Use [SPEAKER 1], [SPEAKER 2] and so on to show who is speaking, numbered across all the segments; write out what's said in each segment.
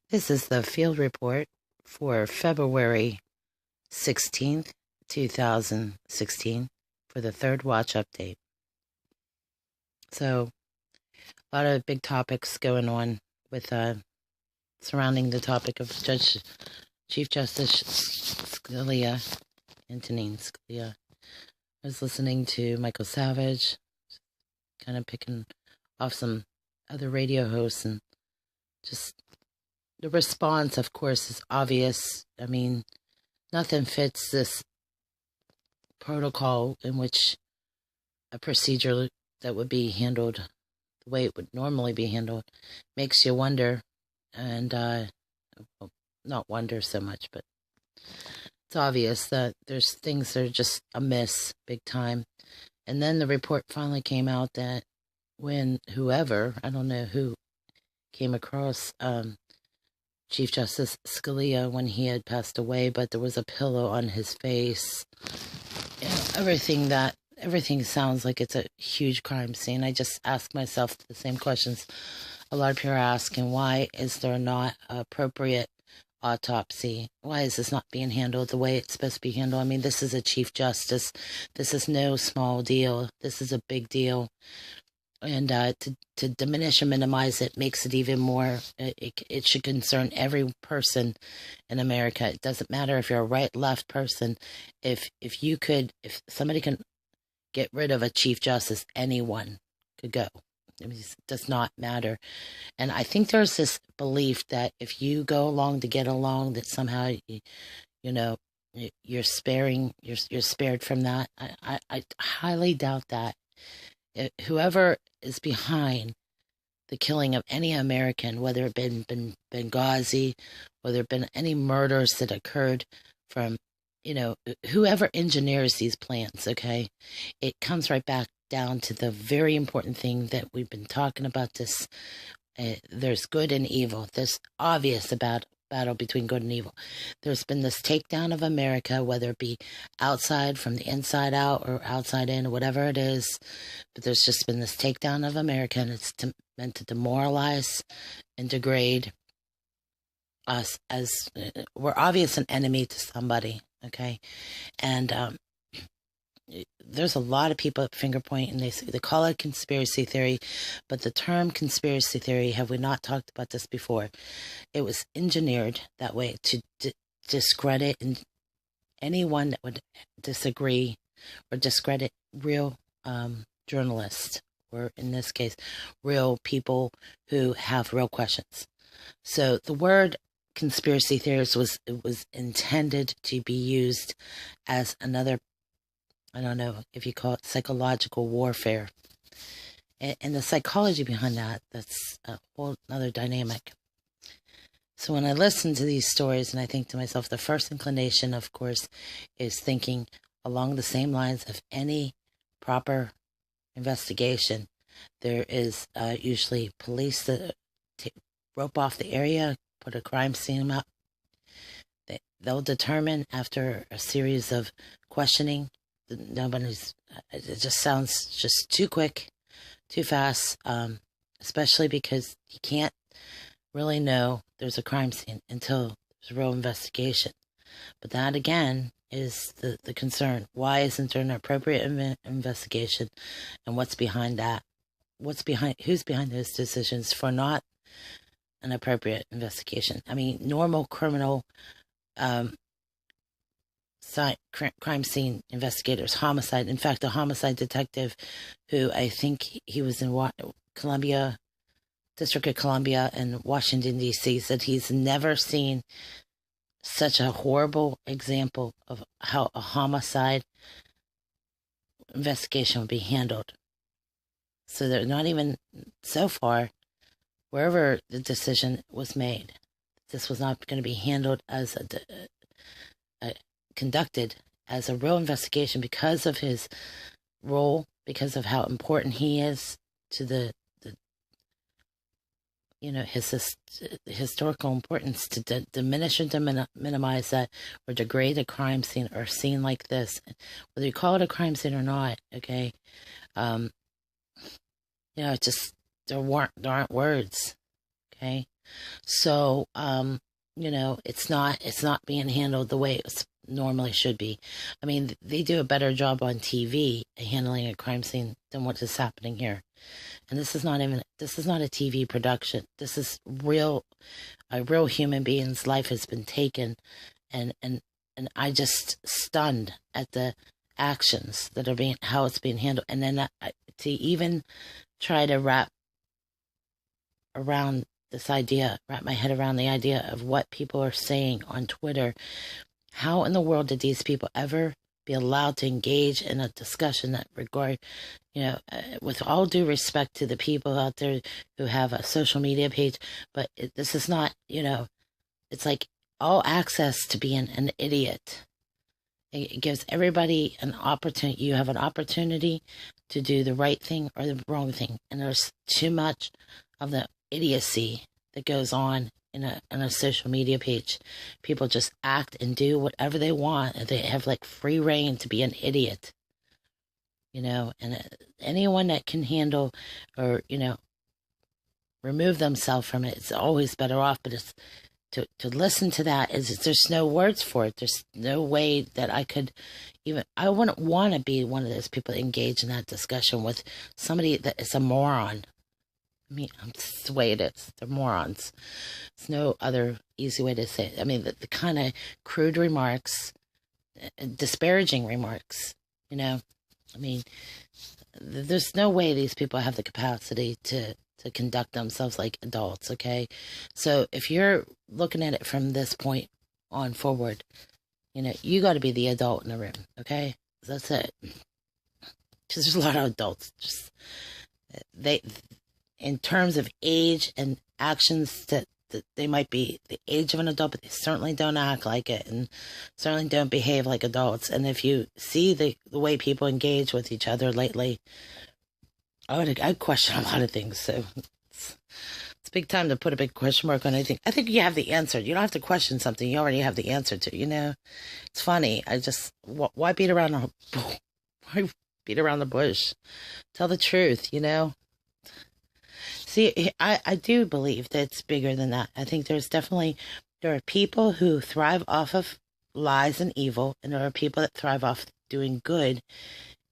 [SPEAKER 1] This is the field report for February 16th, 2016 for the third watch update. So, a lot of big topics going on with surrounding the topic of Chief Justice Scalia, Antonin Scalia. I was listening to Michael Savage, kind of picking off some other radio hosts, and just the response, of course, is obvious. I mean, nothing fits this protocol in which a procedure that would be handled the way it would normally be handled makes you wonder, and well, not wonder so much, but it's obvious that there's things that are just amiss big time. And then the report finally came out that when whoever, I don't know who, came across Chief Justice Scalia when he had passed away, but there was a pillow on his face. You know, everything sounds like it's a huge crime scene. I just ask myself the same questions a lot of people are asking. Why is there not appropriate autopsy? Why is this not being handled the way it's supposed to be handled? I mean, this is a Chief Justice. This is no small deal. This is a big deal. And to diminish and minimize it makes it even more, it should concern every person in America. It doesn't matter if you're a right, left person. If somebody can get rid of a Chief Justice, anyone could go. I mean, it does not matter. And I think there's this belief that if you go along to get along, that somehow, you're spared from that. I highly doubt that. Whoever is behind the killing of any American, whether it been Benghazi, whether it been any murders that occurred from, whoever engineers these plans, okay, it comes right back down to the very important thing that we've been talking about. This, there's good and evil. There's obvious about battle between good and evil. There's been this takedown of America, whether it be outside from the inside out or outside in, or whatever it is. But there's just been this takedown of America, and it's meant to demoralize and degrade us as we're obvious an enemy to somebody, okay? And there's a lot of people at finger point, and they call it conspiracy theory, but the term conspiracy theory, have we not talked about this before? It was engineered that way to discredit anyone that would disagree or discredit real journalists, or in this case, real people who have real questions. So the word conspiracy theorist was intended to be used as another, I don't know if you call it psychological warfare. And the psychology behind that's a whole other dynamic. So when I listen to these stories and I think to myself, the first inclination, of course, is thinking along the same lines of any proper investigation. There is usually police that rope off the area, put a crime scene up. They'll determine after a series of questioning. It just sounds just too quick, too fast, especially because you can't really know there's a crime scene until there's a real investigation. But that, again, is the concern. Why isn't there an appropriate investigation, and what's behind that? Who's behind those decisions for not an appropriate investigation? I mean, normal criminal crime scene investigators, homicide. In fact, a homicide detective who I think he was in District of Columbia in Washington, D.C., said he's never seen such a horrible example of how a homicide investigation would be handled. So they're not even so far, wherever the decision was made, this was not going to be handled as conducted as a real investigation because of his role, because of how important he is to the his historical importance, to diminish and minimize that, or degrade a crime scene or scene like this, whether you call it a crime scene or not, okay? It just, there aren't words, okay? So, it's not being handled the way it normally should be. I mean, they do a better job on TV handling a crime scene than what is happening here. And this is not a TV production. This is a real human being's life has been taken, and I just stunned at the actions that are how it's being handled. And then to even try to wrap my head around the idea of what people are saying on Twitter. How in the world did these people ever be allowed to engage in a discussion that with all due respect to the people out there who have a social media page, but this is not, it's like all access to being an idiot. It gives everybody an opportunity. You have an opportunity to do the right thing or the wrong thing. And there's too much of the idiocy that goes on in a social media page. People just act and do whatever they want. And they have like free reign to be an idiot. And anyone that can handle or, remove themselves from it is always better off. But it's to listen to that there's no words for it. There's no way that I wouldn't want to be one of those people that engage in that discussion with somebody that is a moron. I mean, that's the way it is. They're morons. There's no other easy way to say it. I mean, the kind of crude remarks, disparaging remarks, I mean, there's no way these people have the capacity to conduct themselves like adults, okay? So if you're looking at it from this point on forward, you got to be the adult in the room, okay? That's it. Because there's a lot of adults. In terms of age and actions, that they might be the age of an adult, but they certainly don't act like it and certainly don't behave like adults. And if you see the way people engage with each other lately, I'd question a lot of things. So it's big time to put a big question mark on anything. I think you have the answer. You don't have to question something you already have the answer to, It's funny. Why beat around the bush? Tell the truth, See, I do believe that it's bigger than that. I think there are people who thrive off of lies and evil, and there are people that thrive off doing good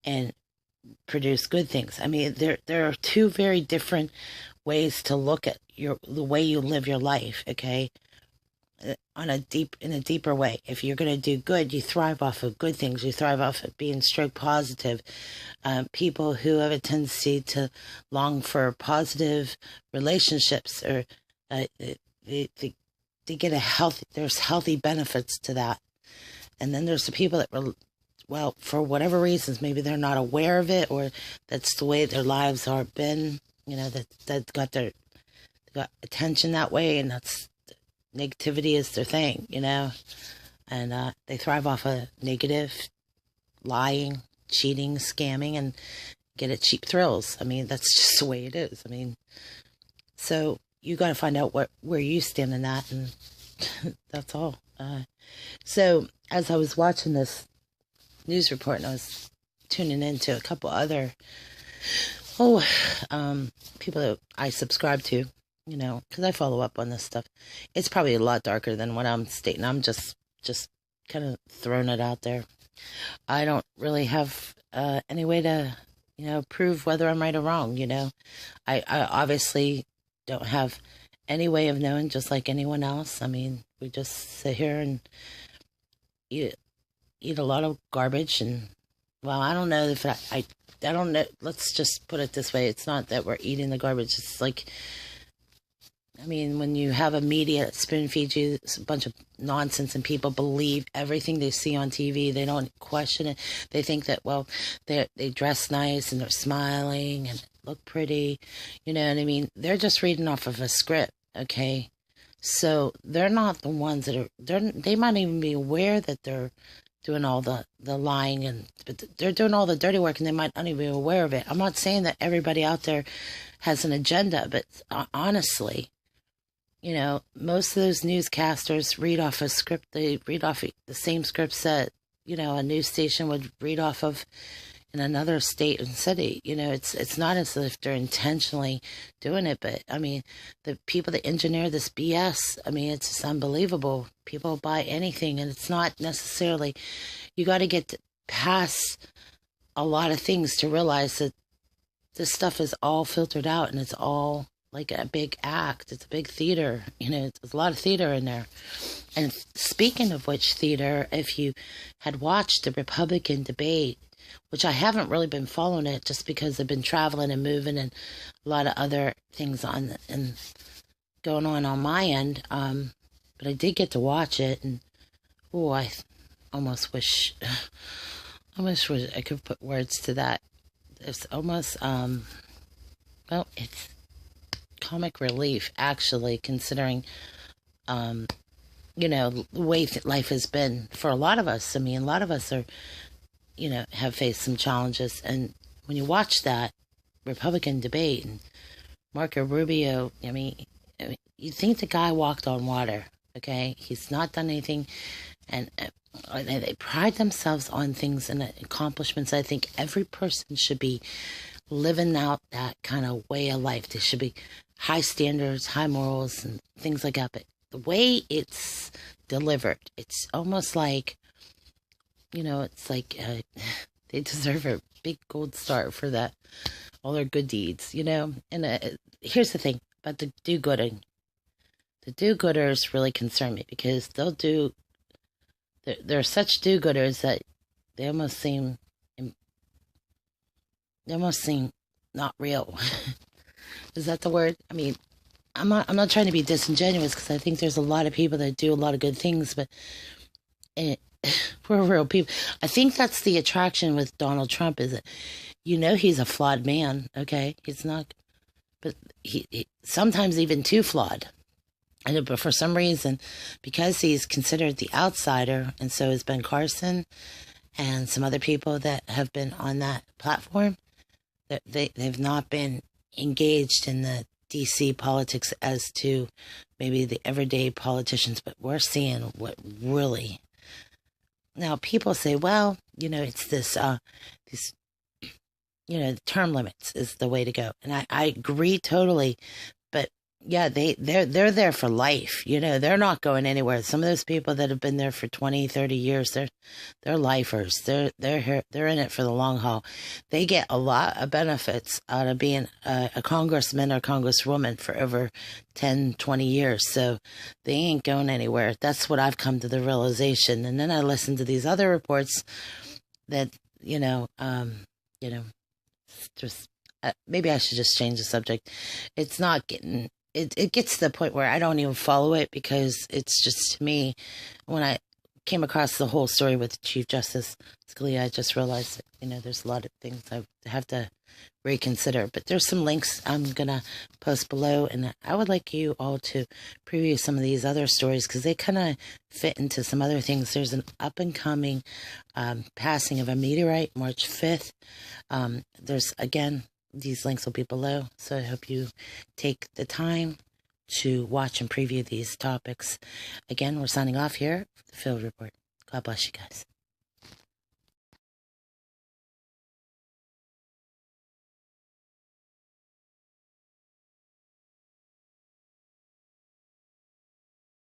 [SPEAKER 1] and produce good things. I mean, there are two very different ways to look at the way you live your life, okay? In a deeper way. If you're going to do good, you thrive off of good things. You thrive off of being stroke positive. People who have a tendency to long for positive relationships, or they get there's healthy benefits to that. And then there's the people that for whatever reasons, maybe they're not aware of it, or that's the way their lives are been, that got attention that way, and that's negativity is their thing, and they thrive off of negative, lying, cheating, scamming, and get at cheap thrills. I mean, that's just the way it is. I mean, so you got to find out where you stand in that, and that's all. So as I was watching this news report, and I was tuning into a couple other people that I subscribe to, because I follow up on this stuff. It's probably a lot darker than what I'm stating. I'm just kind of throwing it out there. I don't really have any way to, prove whether I'm right or wrong, I obviously don't have any way of knowing, just like anyone else. I mean, we just sit here and eat a lot of garbage, and, well, I don't know if I don't know. Let's just put it this way. It's not that we're eating the garbage. It's like, I mean, when you have a media that spoon feeds you a bunch of nonsense and people believe everything they see on TV, they don't question it. They think that, well, they dress nice and they're smiling and look pretty. You know what I mean? They're just reading off of a script, okay? So they're not the ones that they might even be aware that they're doing all the lying, but they're doing all the dirty work, and they might not even be aware of it. I'm not saying that everybody out there has an agenda, but honestly, most of those newscasters read off a script. They read off the same scripts that, a news station would read off of, in another state and city. You know, it's not as if they're intentionally doing it, but I mean, the people that engineer this BS, I mean, it's just unbelievable. People buy anything, and it's not necessarily, you got to get past a lot of things to realize that this stuff is all filtered out, and it's all like a big act. It's a big theater. You know, there's a lot of theater in there. And speaking of which theater, if you had watched the Republican debate, which I haven't really been following it just because I've been traveling and moving and a lot of other things on and going on my end. But I did get to watch it, and I almost wish I could put words to that. It's almost it's comic relief, actually, considering the way life has been for a lot of us. I mean, a lot of us are, have faced some challenges. And when you watch that Republican debate and Marco Rubio, I mean, you think the guy walked on water, okay? He's not done anything. And they pride themselves on things and accomplishments. I think every person should be living out that kind of way of life. There should be high standards, high morals, and things like that. But the way it's delivered, it's almost like, it's like they deserve a big gold star for that, all their good deeds, And here's the thing about the do-gooding. The do-gooders really concern me because they're such do-gooders that they almost seem not real. Is that the word? I mean, I'm not trying to be disingenuous, because I think there's a lot of people that do a lot of good things, but we're real people. I think that's the attraction with Donald Trump, is that, he's a flawed man, okay? He's not, but he sometimes even too flawed. But for some reason, because he's considered the outsider, and so has Ben Carson and some other people that have been on that platform, they've not been engaged in the DC politics as to maybe the everyday politicians, but we're seeing what really. Now, people say, well, it's this, term limits is the way to go. And I agree totally. But yeah, they're there for life. They're not going anywhere. Some of those people that have been there for 20, 30 years, they're lifers. They're in it for the long haul. They get a lot of benefits out of being a congressman or congresswoman for over 10, 20 years. So they ain't going anywhere. That's what I've come to the realization. And then I listen to these other reports that, just maybe I should just change the subject. It's not getting. It gets to the point where I don't even follow it, because it's just, to me, when I came across the whole story with Chief Justice Scalia, I just realized that, there's a lot of things I have to reconsider. But there's some links I'm going to post below, and I would like you all to preview some of these other stories, because they kind of fit into some other things. There's an up-and-coming passing of a meteorite, March 5th. There's, again, these links will be below, so I hope you take the time to watch and preview these topics. Again, we're signing off here for the Field Report. God bless you guys.